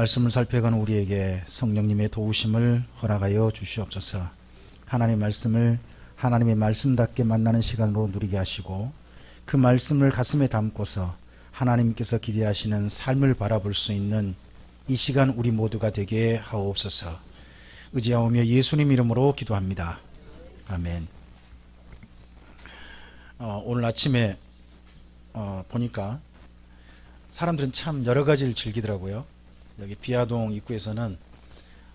말씀을 살펴가는 우리에게 성령님의 도우심을 허락하여 주시옵소서. 하나님의 말씀을 하나님의 말씀답게 만나는 시간으로 누리게 하시고 그 말씀을 가슴에 담고서 하나님께서 기대하시는 삶을 바라볼 수 있는 이 시간 우리 모두가 되게 하옵소서. 의지하오며 예수님 이름으로 기도합니다. 아멘. 오늘 아침에 보니까 사람들은 참 여러 가지를 즐기더라고요. 여기 비아동 입구에서는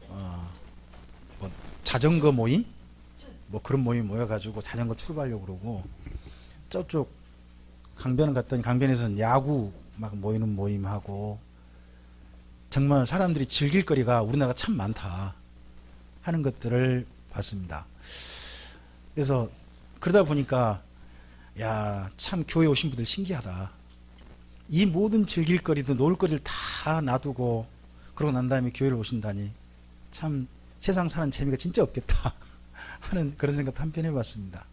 뭐 자전거 모임 뭐 그런 모임이 모여가지고 자전거 출발하려고 그러고, 저쪽 강변을 갔더니 강변에서는 야구 막 모이는 모임하고, 정말 사람들이 즐길 거리가 우리나라가 참 많다 하는 것들을 봤습니다. 그래서 그러다 보니까 야, 참 교회 오신 분들 신기하다. 이 모든 즐길 거리도 놀 거리를 다 놔두고 그러고 난 다음에 교회를 오신다니 참 세상 사는 재미가 진짜 없겠다 하는 그런 생각도 한편 해봤습니다.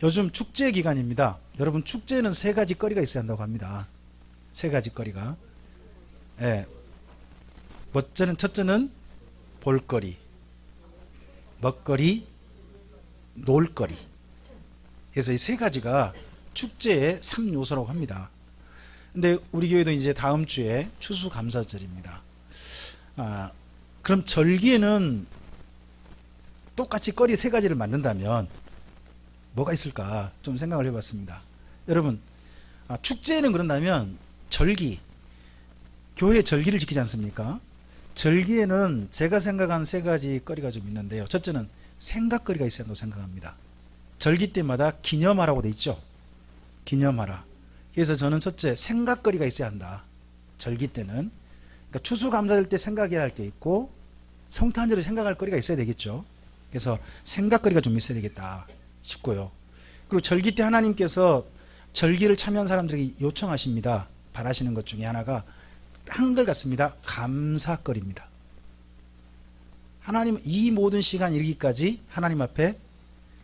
요즘 축제 기간입니다. 여러분, 축제는 세 가지 거리가 있어야 한다고 합니다. 세 가지 거리가. 예. 첫째는 볼거리, 먹거리, 놀거리. 그래서 이 세 가지가 축제의 3요소라고 합니다. 근데 우리 교회도 이제 다음 주에 추수감사절입니다. 그럼 절기에는 똑같이 거리 세 가지를 만든다면 뭐가 있을까 좀 생각을 해봤습니다. 여러분, 축제에는 그런다면 절기, 교회 절기를 지키지 않습니까? 절기에는 제가 생각한 세 가지 거리가 좀 있는데요. 첫째는 생각거리가 있어야 한다고 생각합니다. 절기 때마다 기념하라고 돼 있죠. 기념하라. 그래서 저는 첫째, 생각거리가 있어야 한다. 절기 때는. 그러니까 추수감사절 때 생각해야 할 게 있고, 성탄절에 생각할 거리가 있어야 되겠죠. 그래서 생각거리가 좀 있어야 되겠다 싶고요. 그리고 절기 때 하나님께서 절기를 참여한 사람들에게 요청하십니다. 바라시는 것 중에 하나가 한글 같습니다. 감사거리입니다. 하나님, 이 모든 시간 이르기까지 하나님 앞에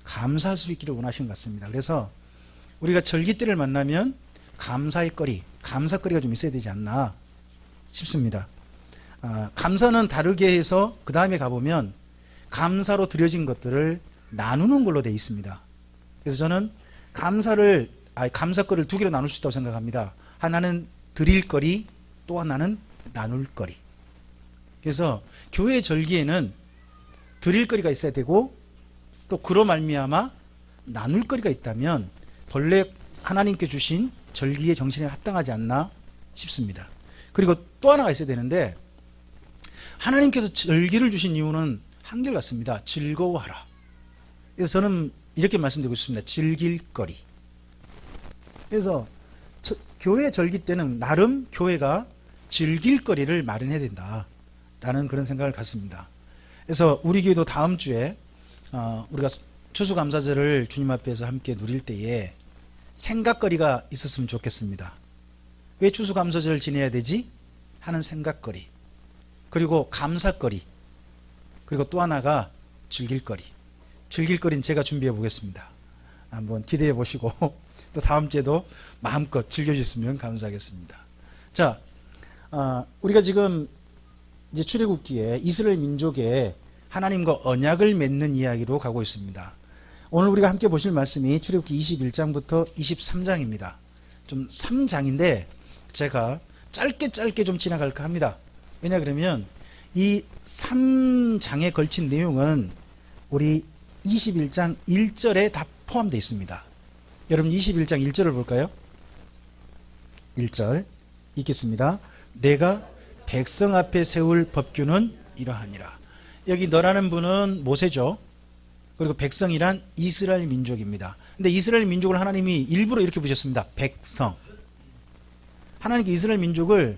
감사할 수 있기를 원하시는 것 같습니다. 그래서 우리가 절기 때를 만나면 감사의 거리, 감사거리가 좀 있어야 되지 않나 싶습니다. 감사는 다르게 해서 그 다음에 가보면 감사로 드려진 것들을 나누는 걸로 되어 있습니다. 그래서 저는 감사거리를 두 개로 나눌 수 있다고 생각합니다. 하나는 드릴 거리, 또 하나는 나눌 거리. 그래서 교회 절기에는 드릴 거리가 있어야 되고, 또 그로 말미암아 나눌 거리가 있다면 본래 하나님께 주신 절기의 정신에 합당하지 않나 싶습니다. 그리고 또 하나가 있어야 되는데, 하나님께서 절기를 주신 이유는 한결같습니다. 즐거워하라. 그래서 저는 이렇게 말씀드리고 싶습니다. 즐길 거리. 그래서 교회 절기 때는 나름 교회가 즐길 거리를 마련해야 된다라는 그런 생각을 갖습니다. 그래서 우리 교회도 다음 주에 우리가 추수감사절을 주님 앞에서 함께 누릴 때에 생각거리가 있었으면 좋겠습니다. 왜 추수감사절을 지내야 되지? 하는 생각거리, 그리고 감사거리, 그리고 또 하나가 즐길거리. 즐길거리는 제가 준비해 보겠습니다. 한번 기대해 보시고 또 다음 주에도 마음껏 즐겨주셨으면 감사하겠습니다. 자, 우리가 지금 이제 출애굽기에 이스라엘 민족의 하나님과 언약을 맺는 이야기로 가고 있습니다. 오늘 우리가 함께 보실 말씀이 출애굽기 21장부터 23장입니다. 좀 3장인데 제가 짧게 좀 지나갈까 합니다. 왜냐 그러면 이 3장에 걸친 내용은 우리 21장 1절에 다 포함되어 있습니다. 여러분 21장 1절을 볼까요? 1절 읽겠습니다. 내가 백성 앞에 세울 법규는 이러하니라. 여기 너라는 분은 모세죠. 그리고 백성이란 이스라엘 민족입니다. 근데 이스라엘 민족을 하나님이 일부러 이렇게 부르셨습니다. 백성. 하나님께 이스라엘 민족을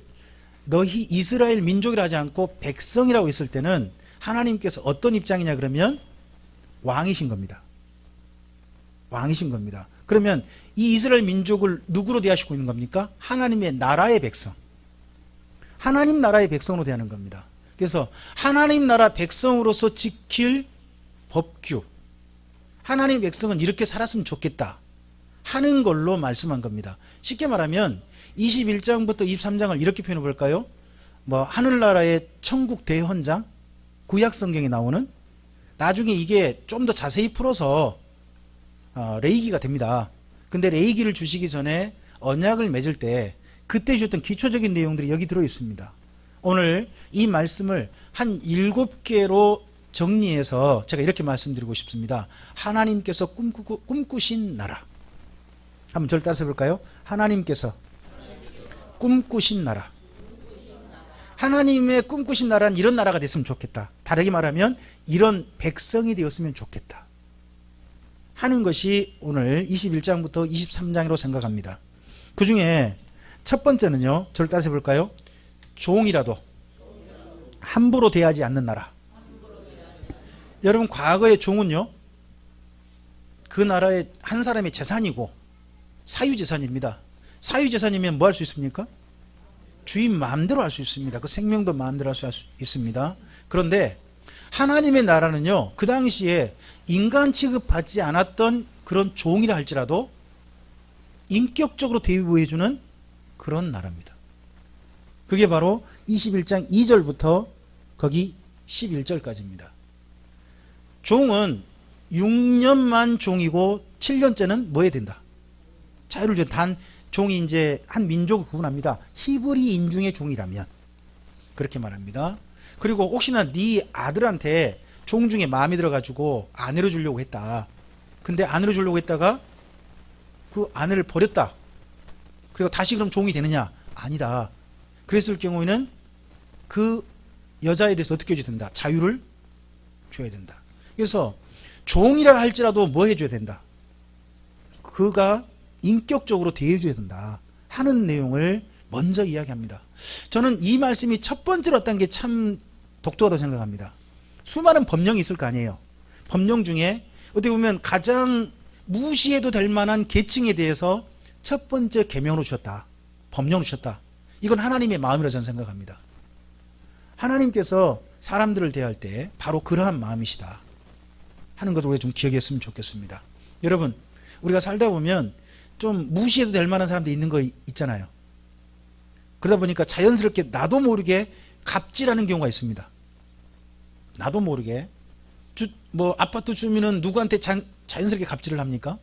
너희 이스라엘 민족이라 하지 않고 백성이라고 했을 때는 하나님께서 어떤 입장이냐 그러면 왕이신 겁니다. 왕이신 겁니다. 그러면 이 이스라엘 민족을 누구로 대하시고 있는 겁니까? 하나님의 나라의 백성. 하나님 나라의 백성으로 대하는 겁니다. 그래서 하나님 나라 백성으로서 지킬 법규, 하나님 백성은 이렇게 살았으면 좋겠다 하는 걸로 말씀한 겁니다. 쉽게 말하면 21장부터 23장을 이렇게 표현해 볼까요? 뭐 하늘나라의 천국 대헌장, 구약 성경에 나오는, 나중에 이게 좀 더 자세히 풀어서 레위기가 됩니다. 근데 레위기를 주시기 전에 언약을 맺을 때 그때 주셨던 기초적인 내용들이 여기 들어 있습니다. 오늘 이 말씀을 한 7개로 정리해서 제가 이렇게 말씀드리고 싶습니다. 하나님께서 꿈꾸신 나라. 한번 저를 따라서 볼까요? 하나님께서 꿈꾸신 나라. 하나님의 꿈꾸신 나라는 이런 나라가 됐으면 좋겠다. 다르게 말하면 이런 백성이 되었으면 좋겠다 하는 것이 오늘 21장부터 23장으로 생각합니다. 그 중에 첫 번째는요, 저를 따라서 볼까요? 종이라도 함부로 대하지 않는 나라. 여러분, 과거의 종은요, 그 나라의 한 사람의 재산이고 사유재산입니다. 사유재산이면 뭐 할 수 있습니까? 주인 마음대로 할 수 있습니다. 그 생명도 마음대로 할 수 있습니다. 그런데 하나님의 나라는요, 그 당시에 인간 취급받지 않았던 그런 종이라 할지라도 인격적으로 대우해주는 그런 나라입니다. 그게 바로 21장 2절부터 거기 11절까지입니다. 종은 6년만 종이고 7년째는 뭐 해야 된다? 자유를 줘. 단 종이 이제 한 민족을 구분합니다. 히브리 인중의 종이라면 그렇게 말합니다. 그리고 혹시나 네 아들한테 종 중에 마음이 들어가지고 아내로 주려고 했다. 근데 아내로 주려고 했다가 그 아내를 버렸다. 그리고 다시 그럼 종이 되느냐? 아니다. 그랬을 경우에는 그 여자에 대해서 어떻게 해줘야 된다? 자유를 줘야 된다. 그래서 종이라 할지라도 뭐 해줘야 된다? 그가 인격적으로 대해줘야 된다 하는 내용을 먼저 이야기합니다. 저는 이 말씀이 첫 번째로 왔다는 게 참 독특하다고 생각합니다. 수많은 법령이 있을 거 아니에요. 법령 중에 어떻게 보면 가장 무시해도 될 만한 계층에 대해서 첫 번째 계명으로 주셨다. 법령으로 주셨다. 이건 하나님의 마음이라고 저는 생각합니다. 하나님께서 사람들을 대할 때 바로 그러한 마음이시다 하는 것을 우리가 좀 기억했으면 좋겠습니다. 여러분, 우리가 살다 보면 좀 무시해도 될 만한 사람들이 있는 거 있잖아요. 그러다 보니까 자연스럽게 나도 모르게 갑질하는 경우가 있습니다. 나도 모르게. 뭐 아파트 주민은 누구한테 자연스럽게 갑질을 합니까?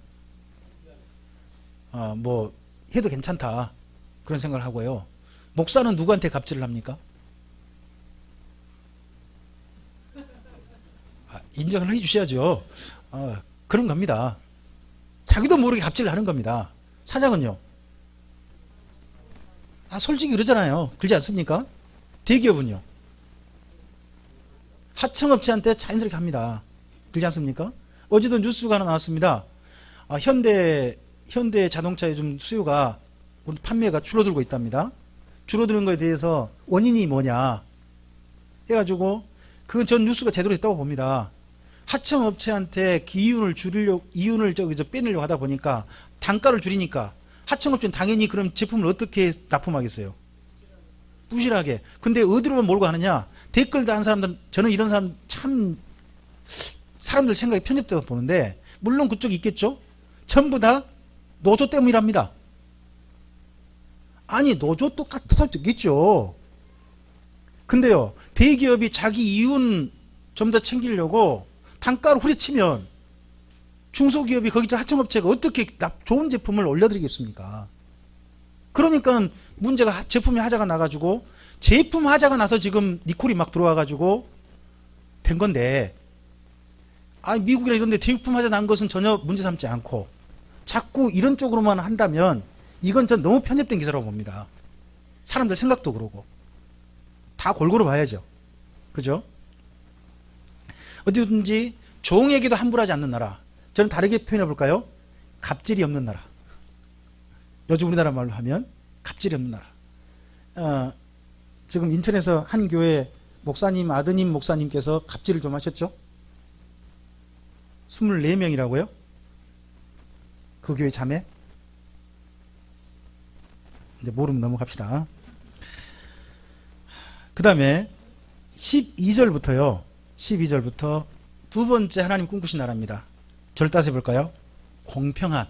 뭐 해도 괜찮다 그런 생각을 하고요. 목사는 누구한테 갑질을 합니까? 인정을 해주셔야죠. 그런 겁니다. 자기도 모르게 갑질을 하는 겁니다. 사장은요? 솔직히 그러잖아요. 그러지 않습니까? 대기업은요? 하청업체한테 자연스럽게 합니다. 그러지 않습니까? 어제도 뉴스가 하나 나왔습니다. 현대 자동차의 좀 수요가, 판매가 줄어들고 있답니다. 줄어드는 것에 대해서 원인이 뭐냐 해가지고 그건 전 뉴스가 제대로 했다고 봅니다. 하청업체한테 이윤을 빼내려고 하다 보니까 단가를 줄이니까 하청업체는 당연히 그럼 제품을 어떻게 납품하겠어요? 부실하게. 근데 어디로만 몰고 가느냐? 댓글 다는 사람들, 저는 이런 사람 참 사람들 생각이 편협되다고 보는데, 물론 그쪽이 있겠죠? 전부 다 노조 때문이랍니다. 아니, 노조 똑같은 사람도 있겠죠. 근데요, 대기업이 자기 이윤 좀 더 챙기려고 단가를 후려치면 중소기업이 거기 하청업체가 어떻게 좋은 제품을 올려드리겠습니까? 그러니까 문제가 제품의 하자가 나가지고, 제품 하자가 나서 지금 니콜이 막 들어와가지고 된 건데, 미국이나 이런 데 제품 하자 난 것은 전혀 문제 삼지 않고 자꾸 이런 쪽으로만 한다면 이건 전 너무 편협된 기사라고 봅니다. 사람들 생각도 그러고 다 골고루 봐야죠. 그죠? 어디든지 종에게도 함부로 하지 않는 나라. 저는 다르게 표현해 볼까요? 갑질이 없는 나라. 요즘 우리나라 말로 하면 갑질이 없는 나라. 지금 인천에서 한 교회 목사님, 아드님 목사님께서 갑질을 좀 하셨죠? 24명이라고요? 그 교회 자매? 이제 모르면 넘어갑시다. 그 다음에 12절부터요. 12절부터 두 번째 하나님 꿈꾸신 나라입니다. 저를 따서 볼까요? 공평한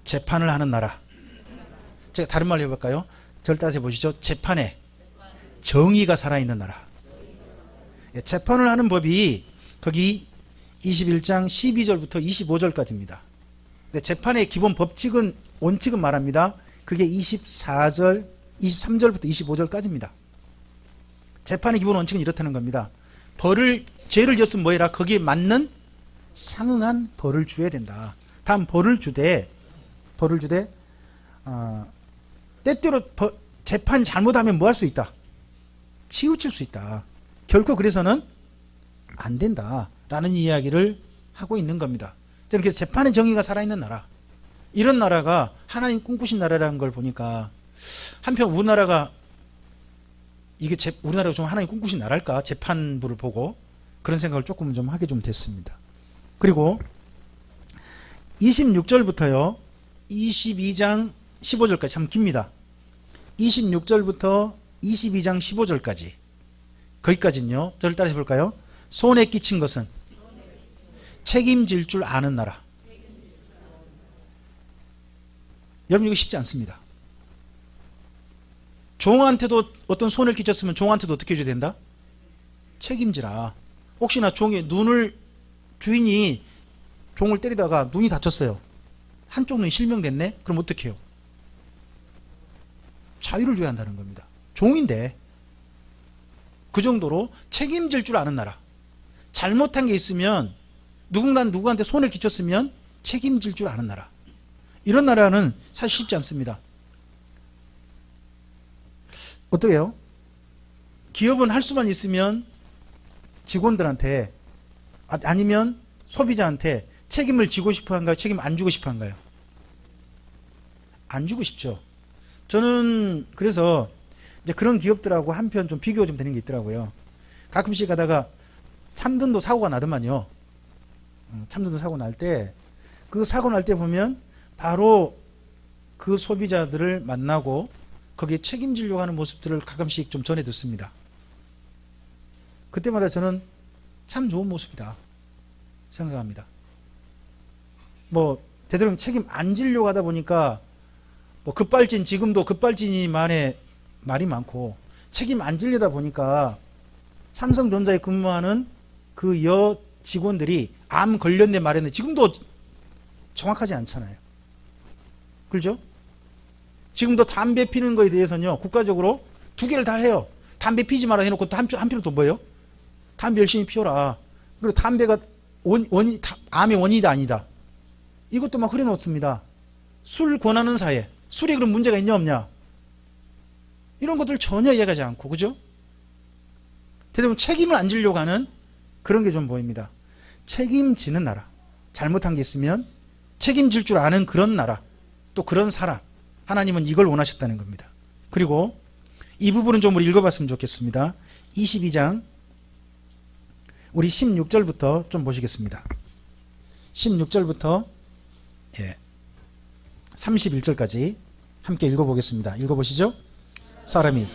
재판을 하는 나라. 제가 다른 말로 해볼까요? 저를 따서 보시죠. 재판에 정의가 살아있는 나라. 예, 재판을 하는 법이 거기 21장 12절부터 25절까지입니다. 재판의 기본 법칙은 원칙은 말합니다. 그게 23절부터 25절까지입니다. 재판의 기본 원칙은 이렇다는 겁니다. 죄를 지었으면 뭐해라? 거기에 맞는 상응한 벌을 줘야 된다. 다음 벌을 주되 때때로 재판 잘못하면 뭐 할 수 있다? 치우칠 수 있다. 결코 그래서는 안 된다라는 이야기를 하고 있는 겁니다. 저는 그래서 재판의 정의가 살아있는 나라, 이런 나라가 하나님 꿈꾸신 나라라는 걸 보니까 한편 우리나라가 우리나라가 좀 하나님 꿈꾸신 나라일까? 재판부를 보고 그런 생각을 조금 좀 하게 좀 됐습니다. 그리고 26절부터요 22장 15절까지 참 깁니다. 26절부터 22장 15절까지 거기까지는요. 저를 따라서 볼까요? 손에 끼친 것은 책임질 줄 아는 나라. 여러분 이거 쉽지 않습니다. 종한테도 어떤 손을 끼쳤으면 종한테도 어떻게 해줘야 된다? 책임지라. 혹시나 주인이 종을 때리다가 눈이 다쳤어요. 한쪽 눈이 실명됐네? 그럼 어떻게 해요? 자유를 줘야 한다는 겁니다. 종인데 그 정도로 책임질 줄 아는 나라. 잘못한 게 있으면 누구한테 손을 끼쳤으면 책임질 줄 아는 나라. 이런 나라는 사실 쉽지 않습니다. 어떻게 해요? 기업은 할 수만 있으면 직원들한테 아니면 소비자한테 책임을 지고 싶어 한가요? 책임 안 주고 싶어 한가요? 안 주고 싶죠. 저는 그래서 이제 그런 기업들하고 한편 좀 비교가 좀 되는 게 있더라고요. 가끔씩 가다가 참전도 사고가 나더만요. 참전도 사고 날 때, 그 사고 날 때 보면 바로 그 소비자들을 만나고 거기에 책임지려고 하는 모습들을 가끔씩 좀 전해 듣습니다. 그때마다 저는 참 좋은 모습이다 생각합니다. 되도록 책임 안 지려고 하다 보니까 지금도 급발진이만의 말이 많고, 책임 안 지려다 보니까 삼성전자에 근무하는 그 여 직원들이 암 걸렸네 말했네 지금도 정확하지 않잖아요. 그렇죠? 지금도 담배 피는 거에 대해서는요, 국가적으로 두 개를 다 해요. 담배 피지 마라 해놓고 또 한편으로 또 뭐예요? 담배 열심히 피워라. 그리고 담배가 암의 원인이다 아니다. 이것도 막 흐려놓습니다. 술 권하는 사회, 술이 그런 문제가 있냐 없냐? 이런 것들 전혀 이해하지 않고, 그죠? 대부분 책임을 안 지려고 하는 그런 게 좀 보입니다. 책임지는 나라, 잘못한 게 있으면 책임질 줄 아는 그런 나라, 또 그런 사람, 하나님은 이걸 원하셨다는 겁니다. 그리고 이 부분은 좀 우리 읽어봤으면 좋겠습니다. 22장 우리 16절부터 좀 보시겠습니다. 16절부터 31절까지 함께 읽어보겠습니다. 읽어보시죠. 사람이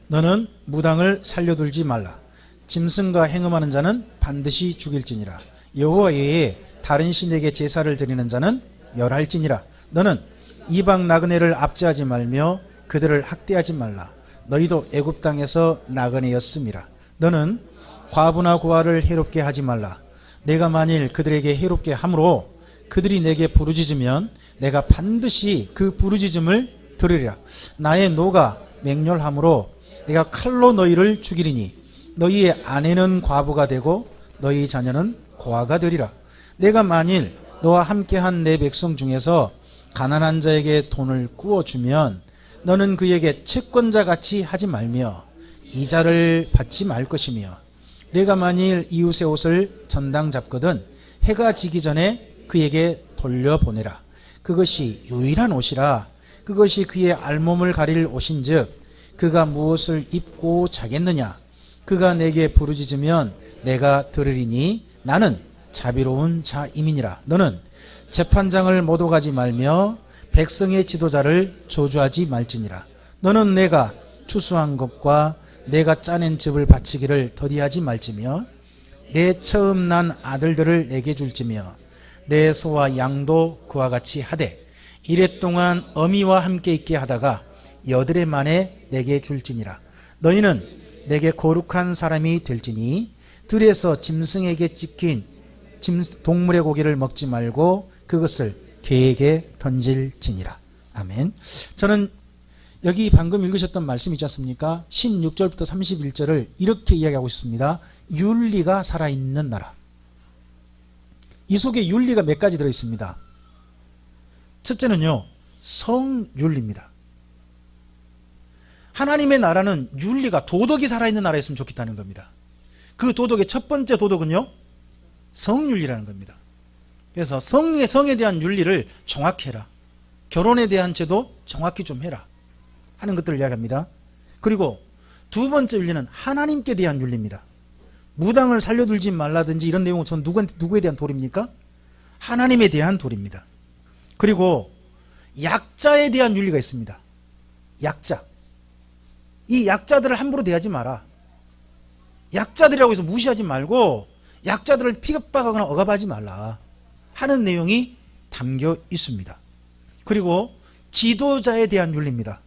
너는 무당을 살려둘지 말라. 짐승과 행음하는 자는 반드시 죽일지니라. 여호와 외에 다른 신에게 제사를 드리는 자는 멸할지니라. 너는 이방 나그네를 압제하지 말며 그들을 학대하지 말라. 너희도 애굽 땅에서 나그네였음이라. 너는 과부나 고아를 해롭게 하지 말라. 내가 만일 그들에게 해롭게 함으로 그들이 내게 부르짖으면 내가 반드시 그 부르짖음을 들으리라. 나의 노가 맹렬함으로 내가 칼로 너희를 죽이리니 너희의 아내는 과부가 되고 너희 자녀는 고아가 되리라. 내가 만일 너와 함께한 내 백성 중에서 가난한 자에게 돈을 꾸어주면 너는 그에게 채권자같이 하지 말며 이자를 받지 말 것이며, 내가 만일 이웃의 옷을 전당 잡거든 해가 지기 전에 그에게 돌려보내라. 그것이 유일한 옷이라. 그것이 그의 알몸을 가릴 옷인즉 그가 무엇을 입고 자겠느냐. 그가 내게 부르짖으면 내가 들으리니 나는 자비로운 자임이니라. 너는 재판장을 모독하지 말며 백성의 지도자를 저주하지 말지니라. 너는 내가 추수한 것과 내가 짜낸 즙을 바치기를 더디하지 말지며 내 처음 난 아들들을 내게 줄지며 내 소와 양도 그와 같이 하되 이랫동안 어미와 함께 있게 하다가 여드레 만에 내게 줄지니라. 너희는 내게 거룩한 사람이 될지니 들에서 짐승에게 찍힌 동물의 고기를 먹지 말고 그것을 개에게 던질지니라. 아멘. 저는 여기 방금 읽으셨던 말씀 있지 않습니까? 16절부터 31절을 이렇게 이야기하고 있습니다. 윤리가 살아있는 나라. 이 속에 윤리가 몇 가지 들어있습니다. 첫째는요, 성윤리입니다. 하나님의 나라는 윤리가, 도덕이 살아있는 나라였으면 좋겠다는 겁니다. 그 도덕의 첫 번째 도덕은요, 성윤리라는 겁니다. 그래서 성에 대한 윤리를 정확히 해라. 결혼에 대한 제도 정확히 좀 해라 하는 것들을 이야기합니다. 그리고 두 번째 윤리는 하나님께 대한 윤리입니다. 무당을 살려둘지 말라든지 이런 내용은 전 누구에 대한 도리입니까? 하나님에 대한 도리입니다. 그리고 약자에 대한 윤리가 있습니다. 약자. 이 약자들을 함부로 대하지 마라. 약자들이라고 해서 무시하지 말고 약자들을 픽업하거나 억압하지 말라 하는 내용이 담겨 있습니다. 그리고 지도자에 대한 윤리입니다.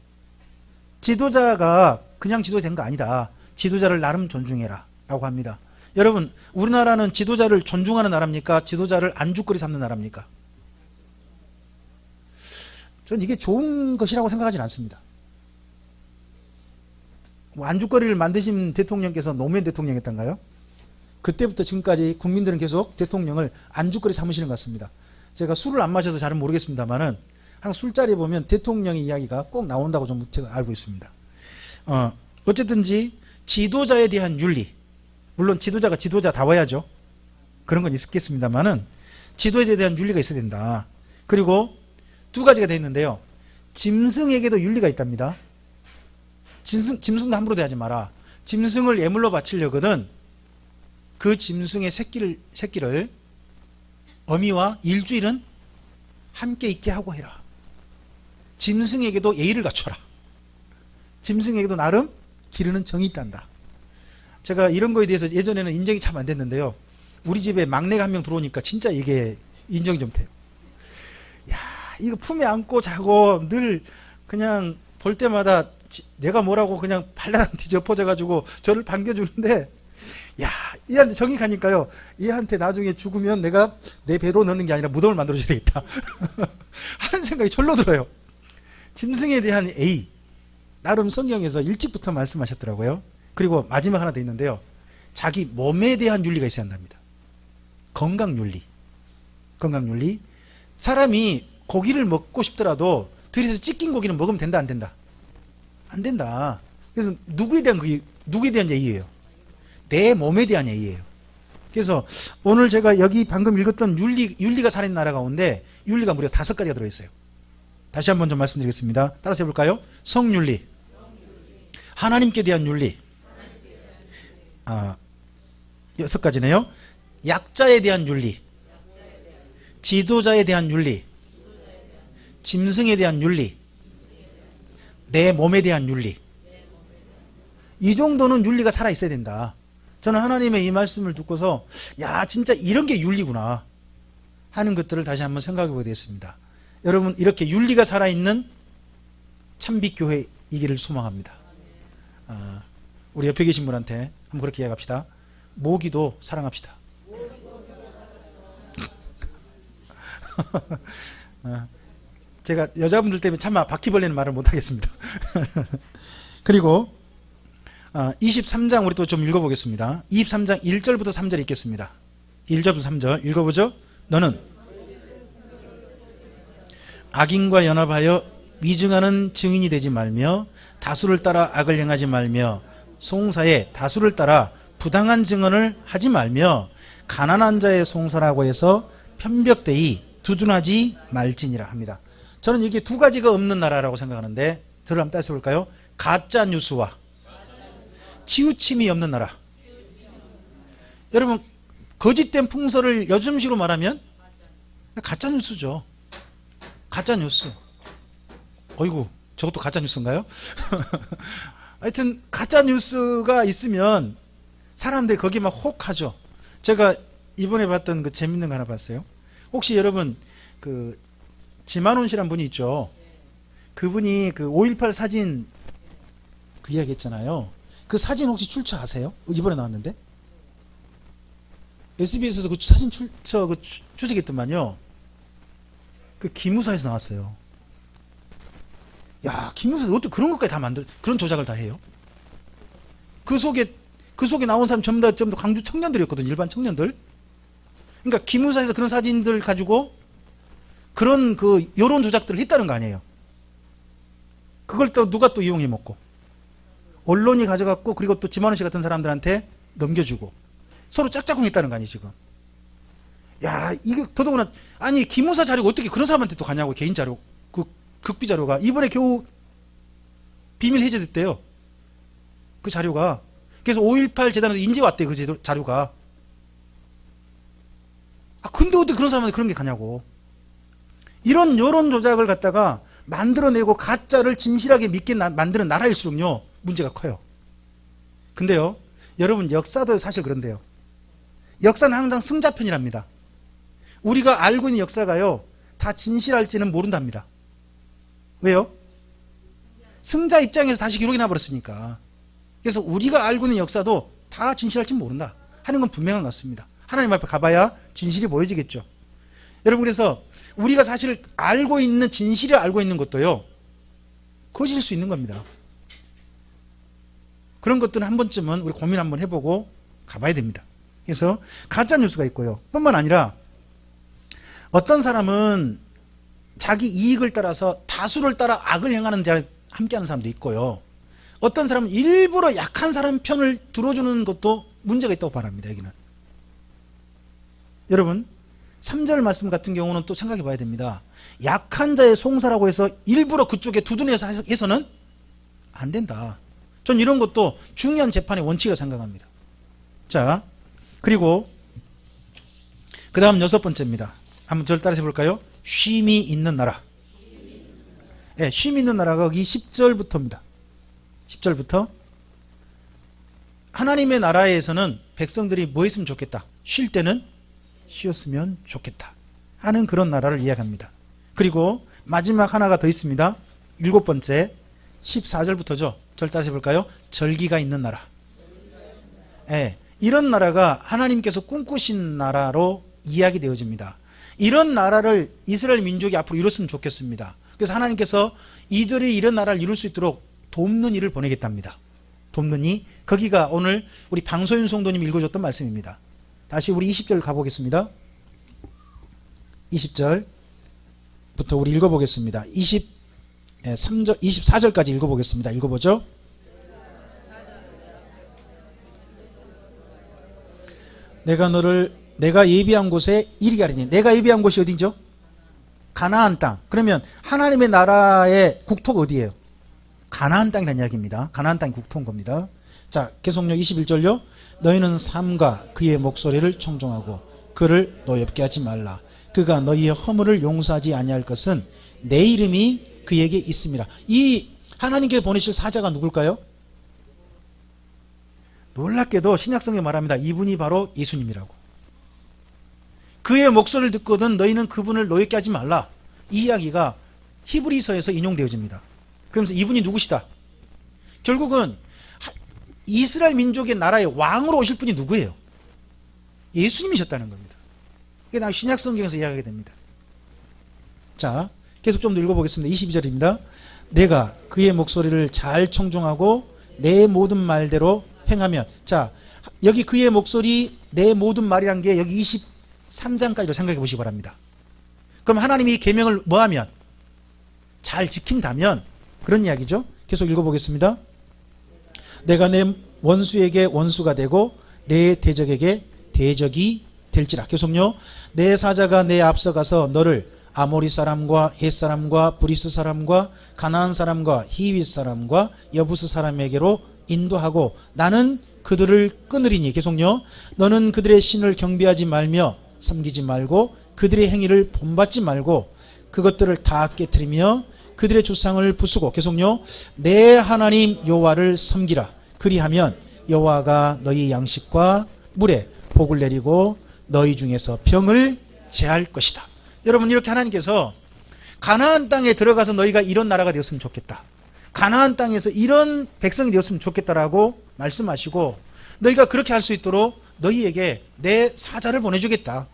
지도자가 그냥 지도된 거 아니다. 지도자를 나름 존중해라 라고 합니다. 여러분, 우리나라는 지도자를 존중하는 나라입니까? 지도자를 안주거리 삼는 나라입니까? 전 이게 좋은 것이라고 생각하지는 않습니다. 안주거리를 만드신 대통령께서 노무현 대통령이었던가요? 그때부터 지금까지 국민들은 계속 대통령을 안주거리 삼으시는 것 같습니다. 제가 술을 안 마셔서 잘은 모르겠습니다만은 항상 술자리에 보면 대통령의 이야기가 꼭 나온다고 좀 제가 알고 있습니다. 어쨌든지 지도자에 대한 윤리, 물론 지도자가 지도자다워야죠. 그런 건 있겠습니다만은 지도자에 대한 윤리가 있어야 된다. 그리고 두 가지가 되어 있는데요. 짐승에게도 윤리가 있답니다. 짐승도 함부로 대하지 마라. 짐승을 예물로 바치려거든 그 짐승의 새끼를 어미와 일주일은 함께 있게 하고 해라. 짐승에게도 예의를 갖춰라. 짐승에게도 나름 기르는 정이 있단다. 제가 이런 거에 대해서 예전에는 인정이 참 안 됐는데요. 우리 집에 막내가 한 명 들어오니까 진짜 이게 인정이 좀 돼요. 야, 이거 품에 안고 자고 늘 그냥 볼 때마다 내가 뭐라고 그냥 발라당 뒤집어져가지고 저를 반겨주는데, 야, 얘한테 정이 가니까요. 얘한테 나중에 죽으면 내가 내 배로 넣는 게 아니라 무덤을 만들어줘야 되겠다 하는 생각이 절로 들어요. 짐승에 대한 예의, 나름 성경에서 일찍부터 말씀하셨더라고요. 그리고 마지막 하나 더 있는데요. 자기 몸에 대한 윤리가 있어야 한답니다. 건강윤리. 건강윤리. 사람이 고기를 먹고 싶더라도 들에서 찢긴 고기는 먹으면 된다, 안 된다? 안 된다. 그래서 누구에 대한 예의예요? 내 몸에 대한 예의예요. 그래서 오늘 제가 여기 방금 읽었던 윤리가 살아있는 나라 가운데 윤리가 무려 5가지가 들어있어요. 다시 한번 좀 말씀드리겠습니다. 따라서 해볼까요? 성윤리, 하나님께 대한 윤리, 6가지네요. 약자에 대한 윤리, 지도자에 대한 윤리, 짐승에 대한 윤리, 내 몸에 대한 윤리. 이 정도는 윤리가 살아있어야 된다. 저는 하나님의 이 말씀을 듣고서 야, 진짜 이런 게 윤리구나 하는 것들을 다시 한번 생각해 보게 됐습니다. 여러분, 이렇게 윤리가 살아있는 참빛교회이기를 소망합니다. 우리 옆에 계신 분한테 한번 그렇게 이야기합시다. 모기도 사랑합시다. 제가 여자분들 때문에 차마 바퀴벌레는 말을 못하겠습니다. 그리고 23장 우리 또 좀 읽어보겠습니다. 23장 1절부터 3절 읽겠습니다. 1절부터 3절 읽어보죠. 너는 악인과 연합하여 위증하는 증인이 되지 말며 다수를 따라 악을 행하지 말며 송사에 다수를 따라 부당한 증언을 하지 말며 가난한 자의 송사라고 해서 편벽되이 두둔하지 말지니라 합니다. 저는 이게 2가지가 없는 나라라고 생각하는데 들을 한번 따서 볼까요? 가짜 뉴스와 치우침이 없는 나라. 여러분, 거짓된 풍설을 요즘식으로 말하면 가짜 뉴스죠. 가짜 뉴스. 어이구, 저것도 가짜 뉴스인가요? 하여튼 가짜 뉴스가 있으면 사람들이 거기에 막 혹하죠. 제가 이번에 봤던 그 재밌는 거 하나 봤어요. 혹시 여러분 그 지만원 씨란 분이 있죠. 그분이 그 5.18 사진 그 이야기 했잖아요. 그 사진 혹시 출처 아세요? 이번에 나왔는데 SBS에서 그 사진 추적했더만요. 그 기무사에서 나왔어요. 야, 기무사에서 어떻게 그런 것까지 다 그런 조작을 다 해요? 그 속에 나온 사람 전부 다 광주 청년들이었거든요. 일반 청년들. 그러니까 기무사에서 그런 사진들 가지고 그런 그 여론 조작들을 했다는 거 아니에요. 그걸 또 누가 또 이용해 먹고 언론이 가져갔고 그리고 또 지만원 씨 같은 사람들한테 넘겨주고 서로 짝짝꿍 했다는 거 아니에요 지금. 야, 이게 더더구나. 아니 기무사 자료가 어떻게 그런 사람한테 또 가냐고. 개인 자료, 그 극비 자료가 이번에 겨우 비밀 해제됐대요. 그 자료가. 그래서 5.18 재단에서 인제 왔대 그 자료가. 아 근데 어떻게 그런 사람한테 그런 게 가냐고. 이런 여론 조작을 갖다가 만들어내고 가짜를 진실하게 믿게 만드는 나라일수록요 문제가 커요. 근데요 여러분 역사도 사실 그런데요. 역사는 항상 승자편이랍니다. 우리가 알고 있는 역사가요 다 진실할지는 모른답니다. 왜요? 승자 입장에서 다시 기록이 나버렸으니까. 그래서 우리가 알고 있는 역사도 다 진실할지 모른다 하는 건 분명한 것 같습니다. 하나님 앞에 가봐야 진실이 보여지겠죠. 여러분 그래서 우리가 사실 알고 있는 진실을 알고 있는 것도요 거짓일 수 있는 겁니다. 그런 것들은 한 번쯤은 우리 고민 한번 해보고 가봐야 됩니다. 그래서 가짜 뉴스가 있고요. 뿐만 아니라 어떤 사람은 자기 이익을 따라서 다수를 따라 악을 행하는 자를 함께하는 사람도 있고요. 어떤 사람은 일부러 약한 사람 편을 들어주는 것도 문제가 있다고 말합니다. 여기는. 여러분 3절 말씀 같은 경우는 또 생각해 봐야 됩니다. 약한 자의 송사라고 해서 일부러 그쪽에 두둔해서 해서는 안 된다. 전 이런 것도 중요한 재판의 원칙이라고 생각합니다. 자, 그리고 그 다음 6번째입니다. 한번 저를 따라서 해볼까요? 쉼이 있는 나라. 네, 쉼이 있는 나라가 여기 10절부터입니다. 10절부터 하나님의 나라에서는 백성들이 뭐 했으면 좋겠다? 쉴 때는 쉬었으면 좋겠다 하는 그런 나라를 이야기합니다. 그리고 마지막 하나가 더 있습니다. 7번째 14절부터죠. 절 따라서 해볼까요? 절기가 있는 나라. 네, 이런 나라가 하나님께서 꿈꾸신 나라로 이야기되어집니다. 이런 나라를 이스라엘 민족이 앞으로 이뤘으면 좋겠습니다. 그래서 하나님께서 이들이 이런 나라를 이룰 수 있도록 돕는 일을 보내겠답니다. 돕는 이 거기가 오늘 우리 방소윤 성도님이 읽어줬던 말씀입니다. 다시 우리 20절 가보겠습니다. 20절부터 우리 읽어보겠습니다. 23절, 24절까지 읽어보겠습니다. 읽어보죠. 내가 예비한 곳에 이리 가리니. 내가 예비한 곳이 어디죠? 가나안 땅. 그러면 하나님의 나라의 국토가 어디예요? 가나안 땅이라는 이야기입니다. 가나안 땅이 국토인 겁니다. 자, 계속요. 21절요. 너희는 삼가 그의 목소리를 청종하고 그를 노엽게 하지 말라. 그가 너희의 허물을 용서하지 아니할 것은 내 이름이 그에게 있습니다. 이 하나님께서 보내실 사자가 누굴까요? 놀랍게도 신약성경에 말합니다. 이분이 바로 예수님이라고. 그의 목소리를 듣거든 너희는 그분을 노엽게 하지 말라. 이 이야기가 히브리서에서 인용되어집니다. 그러면서 이분이 누구시다? 결국은 이스라엘 민족의 나라의 왕으로 오실 분이 누구예요? 예수님이셨다는 겁니다. 이게 나 신약성경에서 이야기하게 됩니다. 자, 계속 좀 더 읽어보겠습니다. 22절입니다. 내가 그의 목소리를 잘 청종하고 내 모든 말대로 행하면. 자, 여기 그의 목소리 내 모든 말이란 게 여기 23장까지로 생각해 보시기 바랍니다. 그럼 하나님이 계명을 뭐하면? 잘 지킨다면 그런 이야기죠. 계속 읽어보겠습니다. 내가 내 원수에게 원수가 되고 내 대적에게 대적이 될지라. 계속요. 내 사자가 내 앞서가서 너를 아모리 사람과 헷 사람과 브리스 사람과 가나안 사람과 히윗 사람과 여부스 사람에게로 인도하고 나는 그들을 끊으리니. 계속요. 너는 그들의 신을 경배하지 말며 섬기지 말고 그들의 행위를 본받지 말고 그것들을 다 깨트리며 그들의 조상을 부수고 계속요. 내 하나님 여호와를 섬기라. 그리하면 여호와가 너희 양식과 물에 복을 내리고 너희 중에서 병을 제할 것이다. 여러분, 이렇게 하나님께서 가나안 땅에 들어가서 너희가 이런 나라가 되었으면 좋겠다, 가나안 땅에서 이런 백성이 되었으면 좋겠다라고 말씀하시고, 너희가 그렇게 할 수 있도록 너희에게 내 사자를 보내주겠다.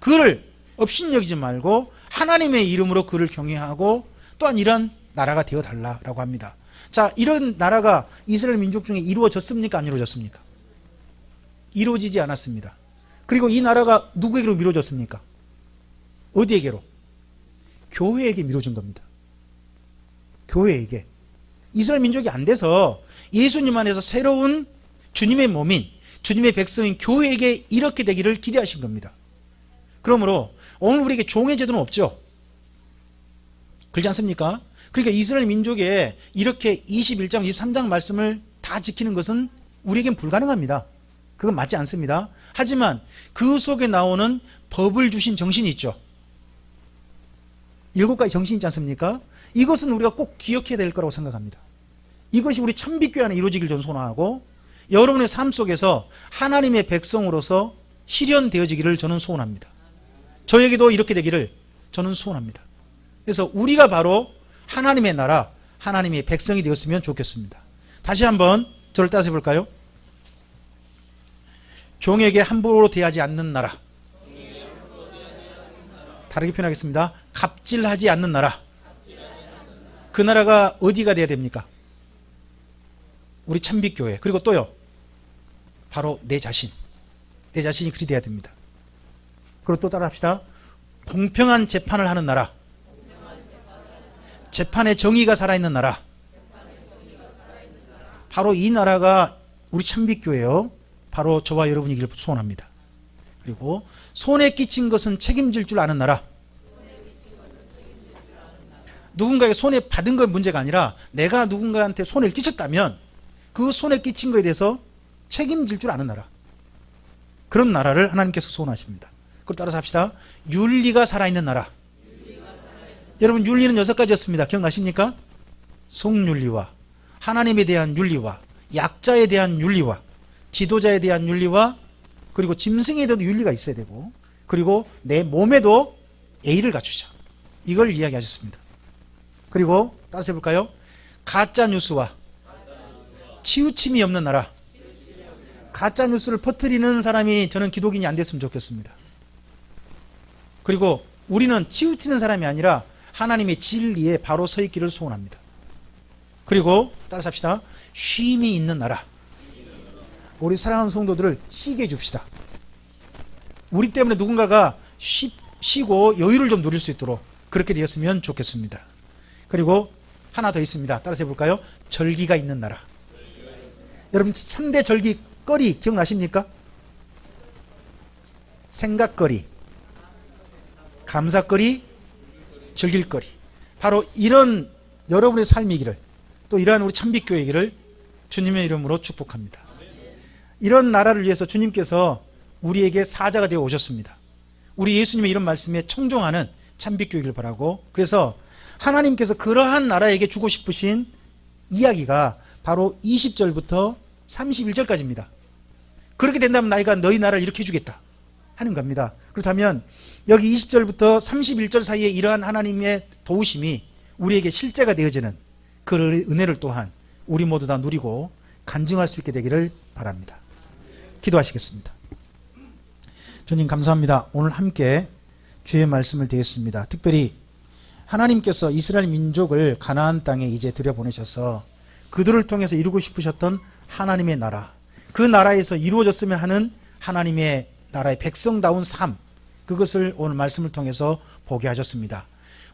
그를 업신여기지 말고 하나님의 이름으로 그를 경외하고 또한 이런 나라가 되어달라고 합니다. 자, 이런 나라가 이스라엘 민족 중에 이루어졌습니까? 안 이루어졌습니까? 이루어지지 않았습니다. 그리고 이 나라가 누구에게로 미뤄졌습니까? 어디에게로? 교회에게 미뤄진 겁니다. 교회에게. 이스라엘 민족이 안 돼서 예수님 안에서 새로운 주님의 몸인, 주님의 백성인 교회에게 이렇게 되기를 기대하신 겁니다. 그러므로 오늘 우리에게 종의 제도는 없죠. 그렇지 않습니까? 그러니까 이스라엘 민족에 이렇게 21장, 23장 말씀을 다 지키는 것은 우리에겐 불가능합니다. 그건 맞지 않습니다. 하지만 그 속에 나오는 법을 주신 정신이 있죠. 7가지 정신이 있지 않습니까? 이것은 우리가 꼭 기억해야 될 거라고 생각합니다. 이것이 우리 참빛교회 안에 이루어지길 저는 소원하고, 여러분의 삶 속에서 하나님의 백성으로서 실현되어지기를 저는 소원합니다. 저에게도 이렇게 되기를 저는 소원합니다. 그래서 우리가 바로 하나님의 나라, 하나님의 백성이 되었으면 좋겠습니다. 다시 한번 저를 따라서 해볼까요? 종에게 함부로 대하지 않는 나라. 다르게 표현하겠습니다. 갑질하지 않는 나라. 그 나라가 어디가 돼야 됩니까? 우리 참빛교회. 그리고 또요, 바로 내 자신. 내 자신이 그리 돼야 됩니다. 그리고 또 따라 합시다. 공평한 재판을 하는 나라. 재판의 정의가 살아있는 나라. 바로 이 나라가 우리 참빛교회요, 바로 저와 여러분이기를 소원합니다. 그리고 손에 끼친 것은 책임질 줄 아는 나라. 누군가에게 손에 받은 건 문제가 아니라 내가 누군가한테 손을 끼쳤다면 그 손에 끼친 것에 대해서 책임질 줄 아는 나라. 그런 나라를 하나님께서 소원하십니다. 그걸 따라서 합시다. 윤리가 살아있는 나라. 여러분, 윤리는 6가지였습니다. 기억나십니까? 성윤리와 하나님에 대한 윤리와 약자에 대한 윤리와 지도자에 대한 윤리와 그리고 짐승에 대한 윤리가 있어야 되고, 그리고 내 몸에도 예의를 갖추자. 이걸 이야기하셨습니다. 그리고 따라서 해볼까요? 가짜뉴스와 치우침이 없는 나라. 가짜뉴스를 퍼뜨리는 사람이 저는 기독인이 안 됐으면 좋겠습니다. 그리고 우리는 치우치는 사람이 아니라 하나님의 진리에 바로 서 있기를 소원합니다. 그리고 따라서 합시다. 쉼이 있는 나라. 우리 사랑하는 성도들을 쉬게 해줍시다. 우리 때문에 누군가가 쉬고 여유를 좀 누릴 수 있도록 그렇게 되었으면 좋겠습니다. 그리고 하나 더 있습니다. 따라서 해볼까요? 절기가 있는 나라. 여러분, 3대 절기거리 기억나십니까? 생각거리, 감사거리, 즐길거리. 바로 이런 여러분의 삶이기를, 또 이러한 우리 참빛교회이기를 주님의 이름으로 축복합니다. 이런 나라를 위해서 주님께서 우리에게 사자가 되어 오셨습니다. 우리 예수님의 이런 말씀에 청종하는 참빛교회이기를 바라고, 그래서 하나님께서 그러한 나라에게 주고 싶으신 이야기가 바로 20절부터 31절까지입니다. 그렇게 된다면 나이가 너희 나라를 이렇게 해주겠다 하는 겁니다. 그렇다면 여기 20절부터 31절 사이에 이러한 하나님의 도우심이 우리에게 실제가 되어지는 그 은혜를 또한 우리 모두 다 누리고 간증할 수 있게 되기를 바랍니다. 기도하시겠습니다. 주님, 감사합니다. 오늘 함께 주의 말씀을 드렸습니다. 특별히 하나님께서 이스라엘 민족을 가나안 땅에 이제 들여보내셔서 그들을 통해서 이루고 싶으셨던 하나님의 나라, 그 나라에서 이루어졌으면 하는 하나님의 나라의 백성다운 삶, 그것을 오늘 말씀을 통해서 보게 하셨습니다.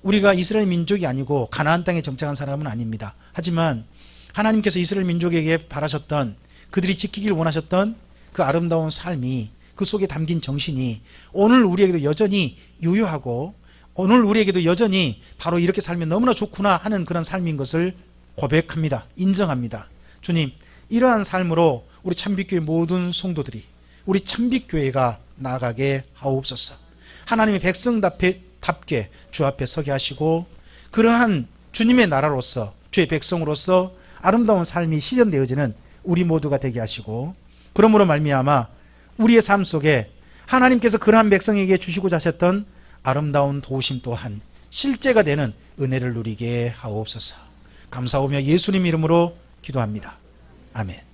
우리가 이스라엘 민족이 아니고 가나안 땅에 정착한 사람은 아닙니다. 하지만 하나님께서 이스라엘 민족에게 바라셨던, 그들이 지키길 원하셨던 그 아름다운 삶이, 그 속에 담긴 정신이 오늘 우리에게도 여전히 유효하고 오늘 우리에게도 여전히 바로 이렇게 살면 너무나 좋구나 하는 그런 삶인 것을 고백합니다. 인정합니다. 주님, 이러한 삶으로 우리 참빛교회 모든 성도들이, 우리 참빛교회가 나아가게 하옵소서. 하나님의 백성답게 주 앞에 서게 하시고 그러한 주님의 나라로서 주의 백성으로서 아름다운 삶이 실현되어지는 우리 모두가 되게 하시고, 그러므로 말미암아 우리의 삶 속에 하나님께서 그러한 백성에게 주시고자 하셨던 아름다운 도우심 또한 실제가 되는 은혜를 누리게 하옵소서. 감사하며 예수님 이름으로 기도합니다. 아멘.